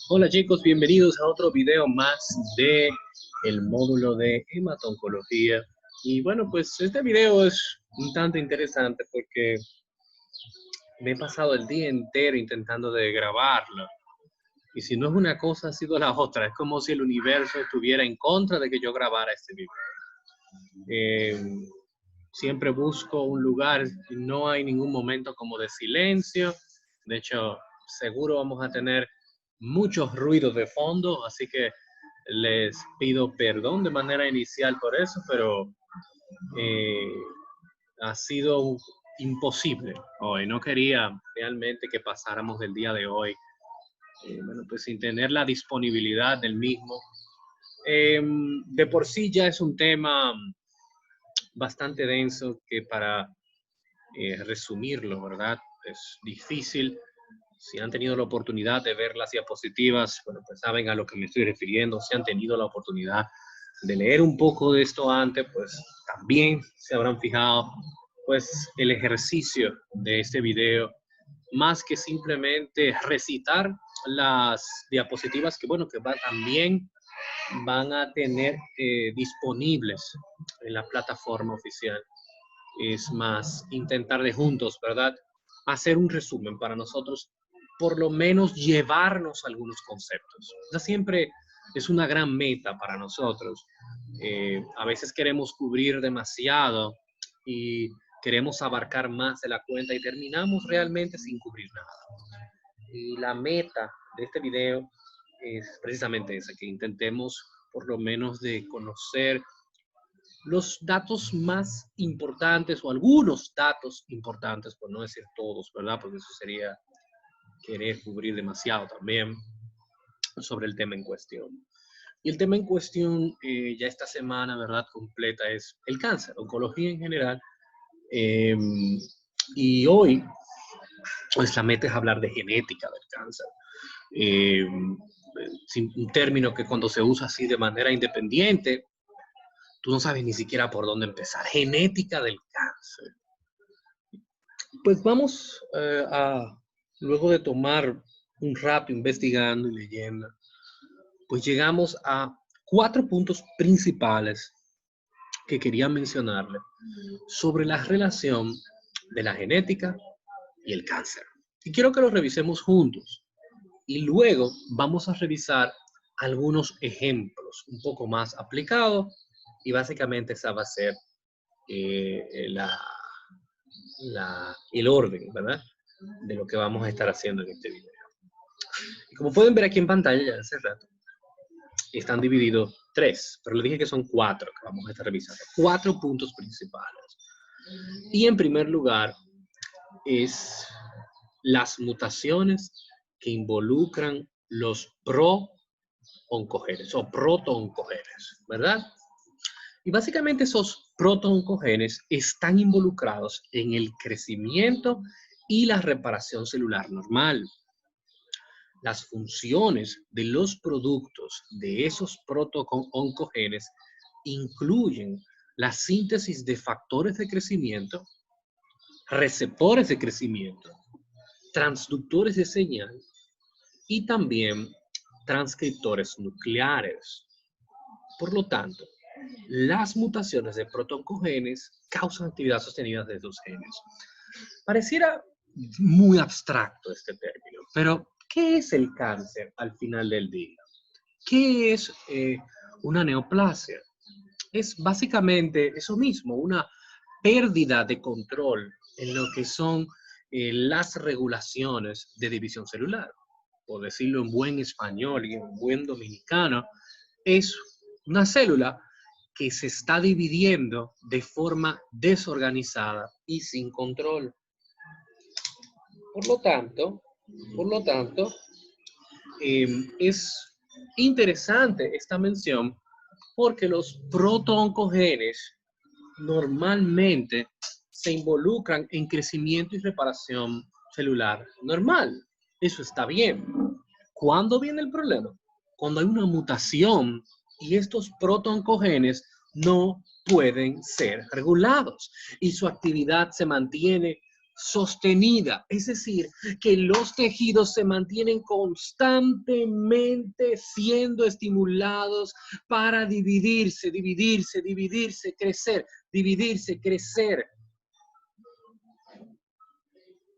Hola chicos, bienvenidos a otro video más de el módulo de hematoncología. Y bueno, pues este video es un tanto interesante porque me he pasado el día entero intentando de grabarlo. Y si no es una cosa, ha sido la otra. Es como si el universo estuviera en contra de que yo grabara este video. Siempre busco un lugar y no hay ningún momento como de silencio. De hecho, seguro vamos a tener muchos ruidos de fondo, así que les pido perdón de manera inicial por eso, pero eh, ha sido imposible hoy. No quería realmente que pasáramos el día de hoy, bueno, pues sin tener la disponibilidad del mismo. De por sí ya es un tema bastante denso que para resumirlo, ¿verdad? Es difícil. Si han tenido la oportunidad de ver las diapositivas, bueno, pues saben a lo que me estoy refiriendo. Si han tenido la oportunidad de leer un poco de esto antes, pues también se habrán fijado, pues el ejercicio de este video, más que simplemente recitar las diapositivas que, bueno, que también van a tener disponibles en la plataforma oficial. Es más intentar de juntos, ¿verdad? Hacer un resumen para nosotros, por lo menos llevarnos algunos conceptos. Esa siempre es una gran meta para nosotros. A veces queremos cubrir demasiado y queremos abarcar más de la cuenta y terminamos realmente sin cubrir nada. Y la meta de este video es precisamente esa, que intentemos por lo menos de conocer los datos más importantes o algunos datos importantes, por no decir todos, ¿verdad? Porque eso sería querer cubrir demasiado también sobre el tema en cuestión. Y el tema en cuestión ya esta semana, ¿verdad? Completa es el cáncer, oncología en general. Eh, y hoy, pues la meta es hablar de genética del cáncer. Eh, un término que cuando se usa así de manera independiente, tú no sabes ni siquiera por dónde empezar. Genética del cáncer. Pues vamos luego de tomar un rato investigando y leyendo, pues llegamos a 4 puntos principales que quería mencionarle sobre la relación de la genética y el cáncer. Y quiero que lo revisemos juntos. Y luego vamos a revisar algunos ejemplos un poco más aplicados y básicamente esa va a ser el orden, ¿verdad? De lo que vamos a estar haciendo en este video. Y como pueden ver aquí en pantalla ya hace rato, están divididos 3, pero les dije que son 4 que vamos a estar revisando. 4 puntos principales. Y en primer lugar es las mutaciones que involucran los pro-oncogenes o proto-oncogenes, ¿verdad? Y básicamente esos proto-oncogenes están involucrados en el crecimiento y la reparación celular normal. Las funciones de los productos de esos proto-oncogenes incluyen la síntesis de factores de crecimiento, receptores de crecimiento, transductores de señal y también transcriptores nucleares. Por lo tanto, las mutaciones de protooncogenes causan actividad sostenida de esos genes. Pareciera muy abstracto este término, pero ¿qué es el cáncer al final del día? ¿Qué es una neoplasia? Es básicamente eso mismo, una pérdida de control en lo que son las regulaciones de división celular. Por decirlo en buen español y en buen dominicano, es una célula que se está dividiendo de forma desorganizada y sin control. Por lo tanto, es interesante esta mención porque los protooncogenes normalmente se involucran en crecimiento y reparación celular normal. Eso está bien. ¿Cuándo viene el problema? Cuando hay una mutación y estos protooncogenes no pueden ser regulados y su actividad se mantiene sostenida, es decir, que los tejidos se mantienen constantemente siendo estimulados para dividirse, crecer, dividirse, crecer.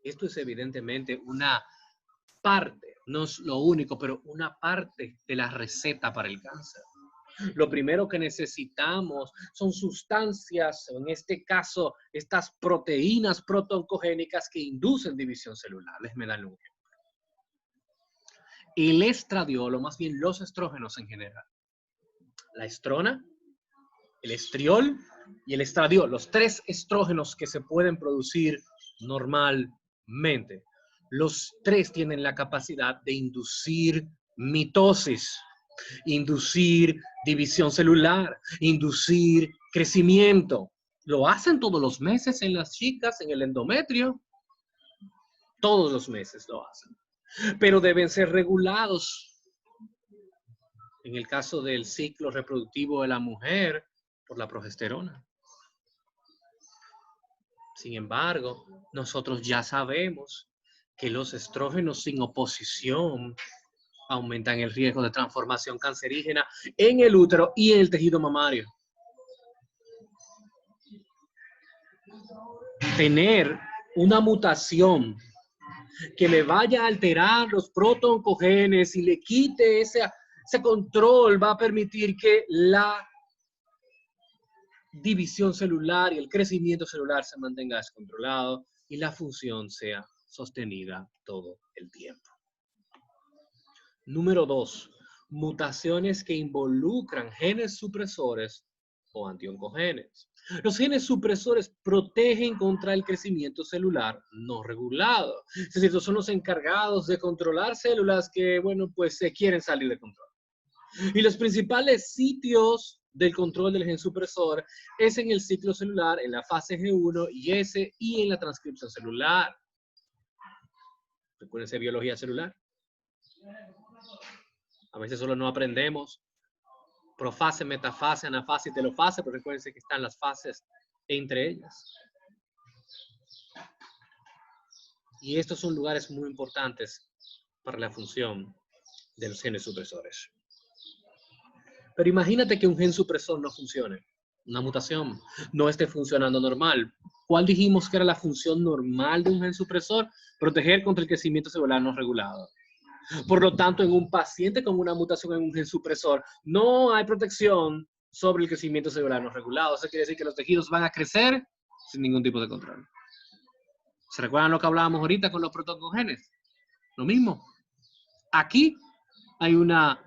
Esto es evidentemente una parte, no es lo único, pero una parte de la receta para el cáncer. Lo primero que necesitamos son sustancias, en este caso, estas proteínas protooncogénicas que inducen división celular. Déjenme darle un ejemplo. El estradiol, o más bien los estrógenos en general, la estrona, el estriol y el estradiol, los 3 estrógenos que se pueden producir normalmente. Los 3 tienen la capacidad de inducir mitosis, inducir división celular, inducir crecimiento. Lo hacen todos los meses en las chicas, en el endometrio. Todos los meses lo hacen. Pero deben ser regulados. En el caso del ciclo reproductivo de la mujer, por la progesterona. Sin embargo, nosotros ya sabemos que los estrógenos sin oposición aumentan el riesgo de transformación cancerígena en el útero y en el tejido mamario. Tener una mutación que le vaya a alterar los protooncogenes y le quite ese control va a permitir que la división celular y el crecimiento celular se mantenga descontrolado y la función sea sostenida todo el tiempo. Número 2, mutaciones que involucran genes supresores o antioncogenes. Los genes supresores protegen contra el crecimiento celular no regulado. Es decir, estos son los encargados de controlar células que, bueno, pues se quieren salir de control. Y los principales sitios del control del gen supresor es en el ciclo celular, en la fase G1 y S y en la transcripción celular. Recuérdense biología celular. A veces solo no aprendemos profase, metafase, anafase y telofase, pero recuérdense que están las fases entre ellas. Y estos son lugares muy importantes para la función de los genes supresores. Pero imagínate que un gen supresor no funcione, una mutación no esté funcionando normal. ¿Cuál dijimos que era la función normal de un gen supresor? Proteger contra el crecimiento celular no regulado. Por lo tanto, en un paciente con una mutación en un gen supresor, no hay protección sobre el crecimiento celular no regulado. Eso quiere decir que los tejidos van a crecer sin ningún tipo de control. ¿Se recuerdan lo que hablábamos ahorita con los protooncogenes? Lo mismo. Aquí hay una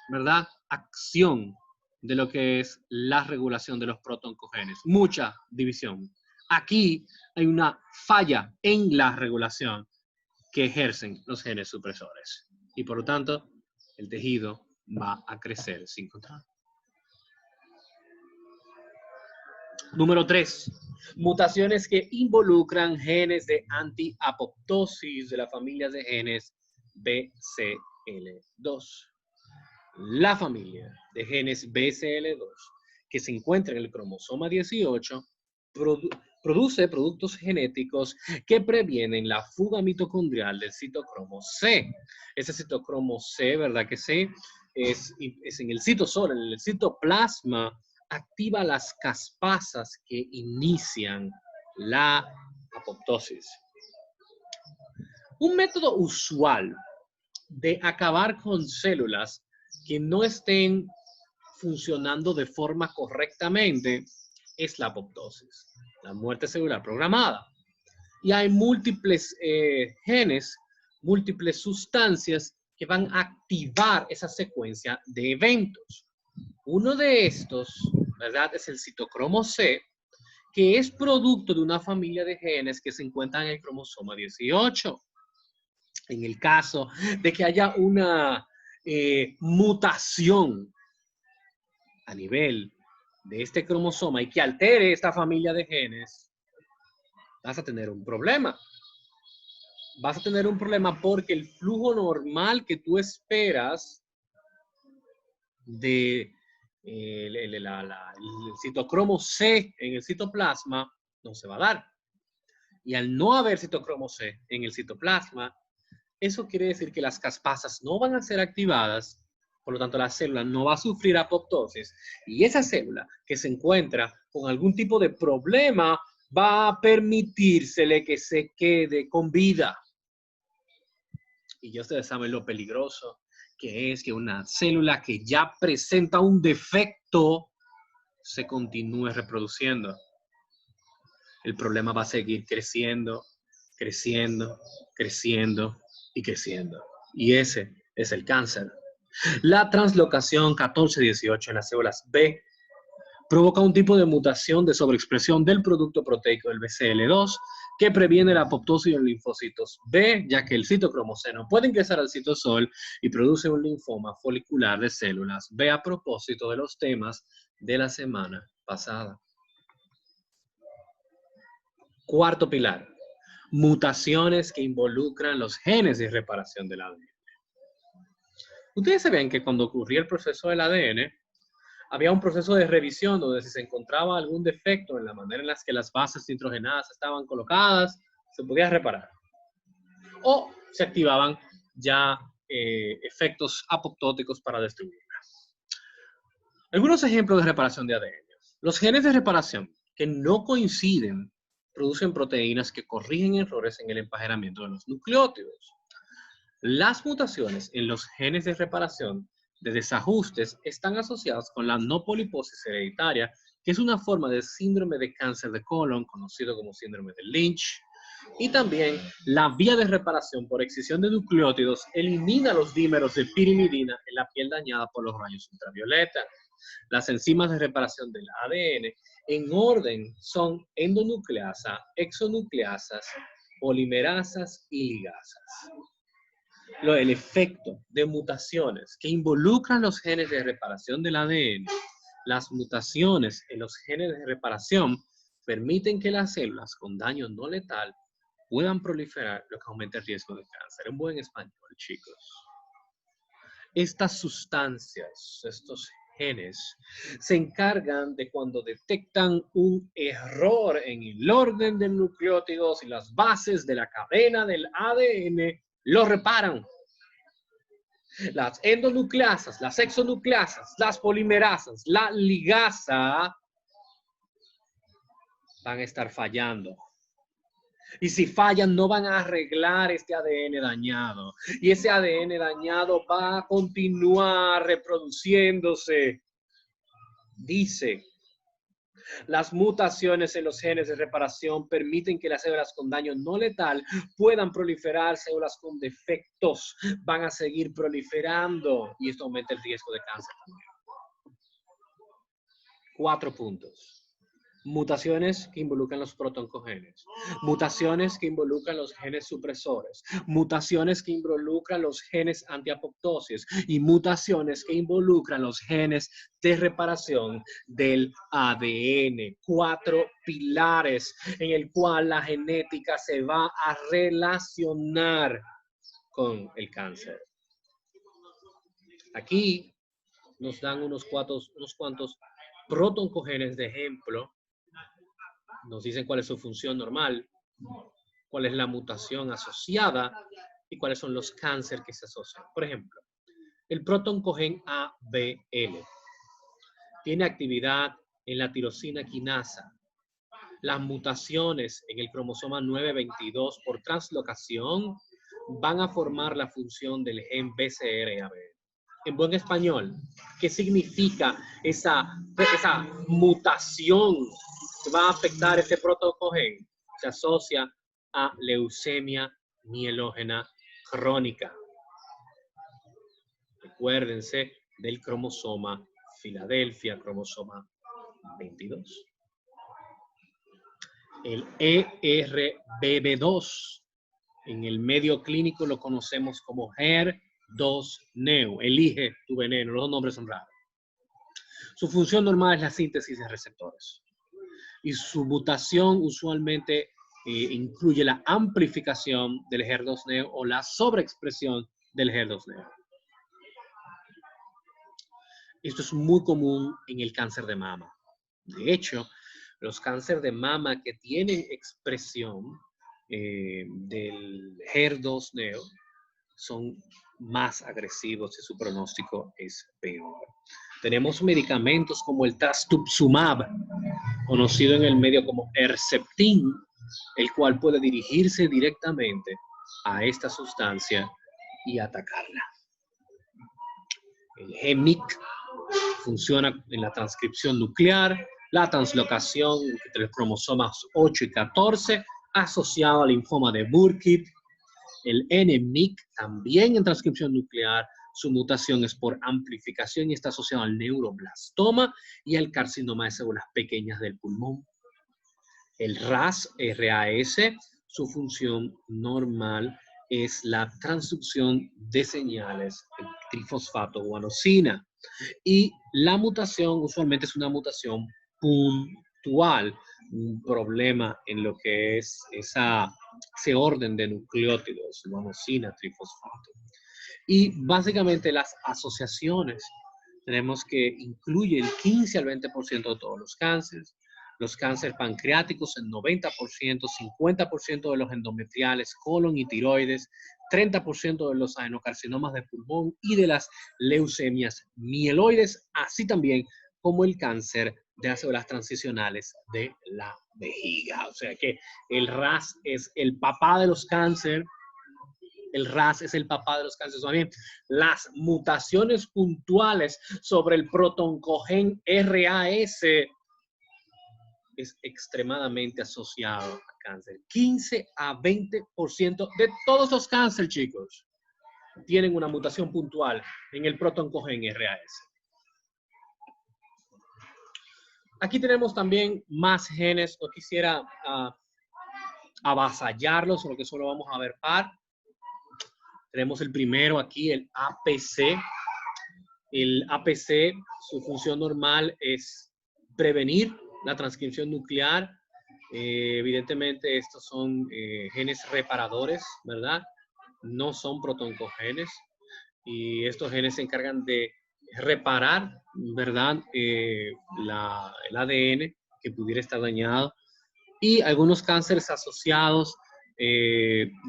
¿verdad? Acción de lo que es la regulación de los protooncogenes. Mucha división. Aquí hay una falla en la regulación que ejercen los genes supresores. Y por lo tanto, el tejido va a crecer sin control. Número 3. Mutaciones que involucran genes de antiapoptosis de la familia de genes BCL2. La familia de genes BCL2 que se encuentra en el cromosoma 18 produce productos genéticos que previenen la fuga mitocondrial del citocromo C. Ese citocromo C, ¿verdad que sí? Es en el citosol, en el citoplasma, activa las caspasas que inician la apoptosis. Un método usual de acabar con células que no estén funcionando de forma correctamente es la apoptosis, la muerte celular programada. Y hay múltiples genes, múltiples sustancias que van a activar esa secuencia de eventos. Uno de estos, ¿verdad?, es el citocromo C, que es producto de una familia de genes que se encuentran en el cromosoma 18. En el caso de que haya una mutación a nivel de este cromosoma y que altere esta familia de genes, vas a tener un problema. Vas a tener un problema porque el flujo normal que tú esperas de el citocromo C en el citoplasma no se va a dar. Y al no haber citocromo C en el citoplasma, eso quiere decir que las caspasas no van a ser activadas, por lo tanto la célula no va a sufrir apoptosis, y esa célula que se encuentra con algún tipo de problema va a permitírsele que se quede con vida. Y ya ustedes saben lo peligroso que es que una célula que ya presenta un defecto se continúe reproduciendo. El problema va a seguir creciendo, creciendo, creciendo y creciendo. Y ese es el cáncer. La translocación 14-18 en las células B provoca un tipo de mutación de sobreexpresión del producto proteico del BCL2 que previene la apoptosis en linfocitos B, ya que el citocromo C no puede ingresar al citosol y produce un linfoma folicular de células B, a propósito de los temas de la semana pasada. Cuarto pilar, mutaciones que involucran los genes de reparación del ADN. Ustedes sabían que cuando ocurría el proceso del ADN, había un proceso de revisión donde si se encontraba algún defecto en la manera en la que las bases nitrogenadas estaban colocadas, se podía reparar. O se activaban ya efectos apoptóticos para destruirlas. Algunos ejemplos de reparación de ADN. Los genes de reparación que no coinciden producen proteínas que corrigen errores en el empajeramiento de los nucleótidos. Las mutaciones en los genes de reparación de desajustes están asociados con la no poliposis hereditaria, que es una forma de síndrome de cáncer de colon, conocido como síndrome de Lynch. Y también la vía de reparación por excisión de nucleótidos elimina los dímeros de pirimidina en la piel dañada por los rayos ultravioleta. Las enzimas de reparación del ADN en orden son endonucleasa, exonucleasas, polimerasas y ligasas. El efecto de mutaciones que involucran los genes de reparación del ADN, las mutaciones en los genes de reparación permiten que las células con daño no letal puedan proliferar, lo que aumenta el riesgo de cáncer. En buen español, chicos. Estas sustancias, estos genes, se encargan de cuando detectan un error en el orden de nucleótidos y las bases de la cadena del ADN, lo reparan. Las endonucleasas, las exonucleasas, las polimerasas, la ligasa van a estar fallando. Y si fallan, no van a arreglar este ADN dañado. Y ese ADN dañado va a continuar reproduciéndose. Dice, las mutaciones en los genes de reparación permiten que las células con daño no letal puedan proliferar. Células con defectos van a seguir proliferando y esto aumenta el riesgo de cáncer también. 4 puntos. Mutaciones que involucran los protoncogenes, mutaciones que involucran los genes supresores, mutaciones que involucran los genes antiapoptosis y mutaciones que involucran los genes de reparación del ADN. 4 pilares en el cual la genética se va a relacionar con el cáncer. Aquí nos dan unos cuantos protoncogenes de ejemplo. Nos dicen cuál es su función normal, cuál es la mutación asociada y cuáles son los cánceres que se asocian. Por ejemplo, el protoncogen ABL tiene actividad en la tirosina quinasa. Las mutaciones en el cromosoma 922 por translocación van a formar la función del gen BCR-ABL. En buen español, ¿qué significa esa mutación que va a afectar ese protoncogen? Se asocia a leucemia mielógena crónica. Recuérdense del cromosoma Filadelfia, cromosoma 22. El ERBB2, en el medio clínico lo conocemos como HER2-Neu. Elige tu veneno, los nombres son raros. Su función normal es la síntesis de receptores. Y su mutación usualmente incluye la amplificación del HER2-Neu o la sobreexpresión del HER2-Neu. Esto es muy común en el cáncer de mama. De hecho, los cánceres de mama que tienen expresión del HER2-neo son más agresivos y su pronóstico es peor. Tenemos medicamentos como el trastuzumab, conocido en el medio como Herceptin, el cual puede dirigirse directamente a esta sustancia y atacarla. El GEMIC funciona en la transcripción nuclear, la translocación entre los cromosomas 8 y 14, asociado al linfoma de Burkitt. El NMIC también en transcripción nuclear, su mutación es por amplificación y está asociado al neuroblastoma y al carcinoma de células pequeñas del pulmón. El RAS, su función normal es la transducción de señales de trifosfato guanosina. Y la mutación usualmente es una mutación puntual, un problema en lo que es ese orden de nucleótidos, guanosina, trifosfato. Y básicamente las asociaciones tenemos que incluye el 15 al 20% de todos los cánceres, los cánceres pancreáticos el 90%, 50% de los endometriales, colon y tiroides, 30% de los adenocarcinomas de pulmón y de las leucemias mieloides, así también como el cáncer de las células transicionales de la vejiga. O sea que el RAS es el papá de los cánceres. El RAS es el papá de los cánceres. También las mutaciones puntuales sobre el protoncogen RAS es extremadamente asociado a cáncer. 15 a 20% de todos los cánceres, chicos, tienen una mutación puntual en el protoncogen RAS. Aquí tenemos también más genes. No quisiera avasallarlos, solo que solo vamos a ver par. Tenemos el primero aquí, el APC. El APC, su función normal es prevenir la transcripción nuclear. Evidentemente, estos son genes reparadores, ¿verdad? No son protoncogenes. Y estos genes se encargan de reparar, ¿verdad? El ADN que pudiera estar dañado. Y algunos cánceres asociados,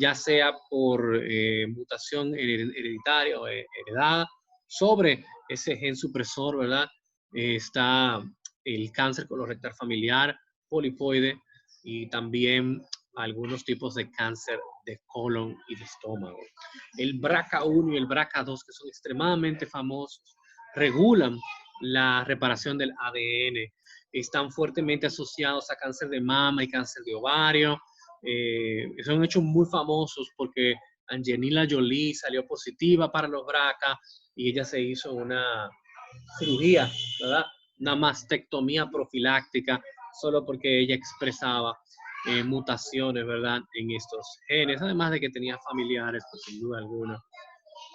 ya sea por mutación hereditaria o heredada, sobre ese gen supresor, ¿verdad? Está el cáncer colorectal familiar, polipoide y también algunos tipos de cáncer de colon y de estómago. El BRCA1 y el BRCA2, que son extremadamente famosos, regulan la reparación del ADN, están fuertemente asociados a cáncer de mama y cáncer de ovario. Son hechos muy famosos porque Angelina Jolie salió positiva para los BRCA y ella se hizo una cirugía, ¿verdad? Una mastectomía profiláctica solo porque ella expresaba mutaciones, ¿verdad? En estos genes, además de que tenía familiares, pues, sin duda alguna,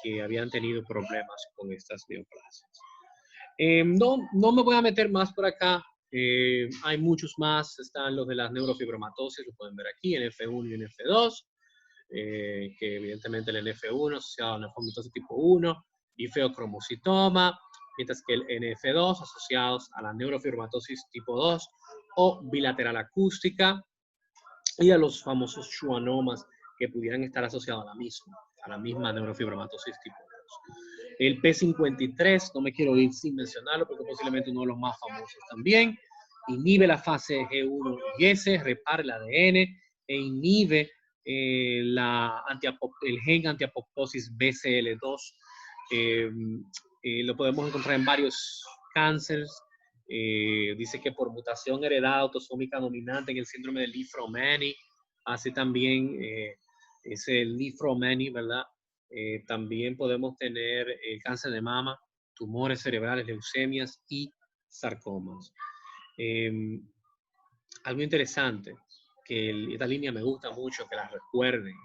que habían tenido problemas con estas neoplasias. No me voy a meter más por acá. Hay muchos más. Están los de las neurofibromatosis, lo pueden ver aquí, NF1 y NF2, que evidentemente el NF1 asociado a nefromatosis tipo 1 y feocromocitoma, mientras que el NF2 asociados a la neurofibromatosis tipo 2 o bilateral acústica y a los famosos schwannomas que pudieran estar asociados a la misma neurofibromatosis tipo 2. El P53, no me quiero ir sin mencionarlo porque posiblemente uno de los más famosos también, inhibe la fase G1 y S, repara el ADN e inhibe el gen antiapoptosis BCL2. Lo podemos encontrar en varios cánceres. Dice que por mutación heredada autosómica dominante en el síndrome de Li-Fraumeni, así también es el Li-Fraumeni, ¿verdad? También podemos tener cáncer de mama, tumores cerebrales, leucemias y sarcomas. Algo interesante, que esta línea me gusta mucho, que la recuerden,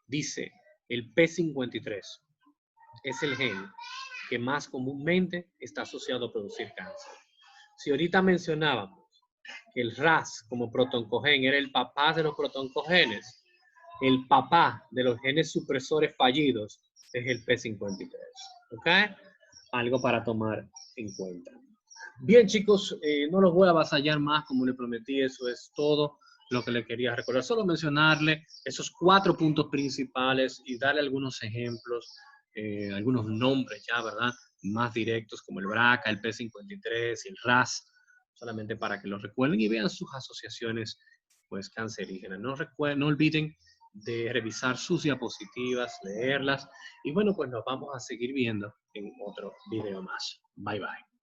dice el P53 es el gen que más comúnmente está asociado a producir cáncer. Si ahorita mencionábamos que el RAS como protoncogen era el papá de los protoncogenes, el papá de los genes supresores fallidos es el P53. ¿Ok? Algo para tomar en cuenta. Bien, chicos, no los voy a avasallar más, como les prometí, eso es todo. lo que le quería recordar. Solo mencionarle esos 4 puntos principales y darle algunos ejemplos, algunos nombres ya, ¿verdad? Más directos como el BRCA, el P53 y el RAS, solamente para que lo recuerden y vean sus asociaciones pues cancerígenas. No olviden de revisar sus diapositivas, leerlas y bueno, pues nos vamos a seguir viendo en otro video más. Bye bye.